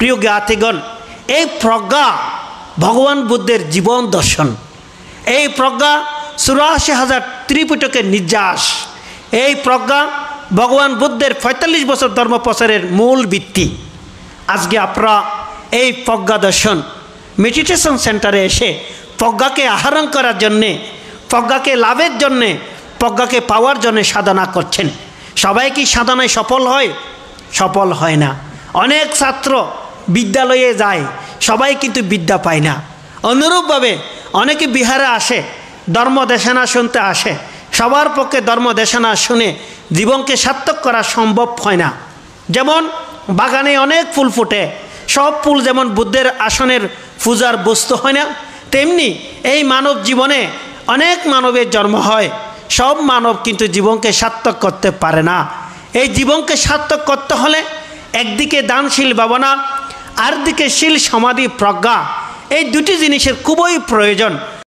প্রিয় জ্ঞাতিগণ, এই প্রজ্ঞা ভগবান বুদ্ধের জীবন দর্শন। এই প্রজ্ঞা 84,000 ত্রিপিটকের নির্যাস। এই প্রজ্ঞা ভগবান বুদ্ধের 45 বছর ধর্ম প্রচারের মূল ভিত্তি। আজকে আপনারা এই প্রজ্ঞা দর্শন মেডিটেশন সেন্টারে এসে প্রজ্ঞাকে আহরণ করার জন্যে, প্রজ্ঞাকে লাভের জন্যে, প্রজ্ঞাকে পাওয়ার জন্যে সাধনা করছেন। সবাই কি সাধনায় সফল হয়? সফল হয় না। অনেক ছাত্র বিদ্যালয়ে যায়, সবাই কিন্তু বিদ্যা পায় না। অনুরূপভাবে অনেকে বিহারে আসে, ধর্ম দেশনা শুনতে আসে, সবার পক্ষে ধর্ম দেশনা শুনে জীবনকে সার্থক করা সম্ভব হয় না। যেমন বাগানে অনেক ফুল ফুটে, সব ফুল যেমন বুদ্ধের আসনের পূজার বস্তু হয় না, তেমনি এই মানব জীবনে অনেক মানবের জন্ম হয়, সব মানব কিন্তু জীবনকে সার্থক করতে পারে না। এই জীবনকে সার্থক করতে হলে একদিকে দানশীল ভাবনা, আর দিকে শীল সমাধি প্রজ্ঞা, এই দুটি জিনিসের খুবই প্রয়োজন।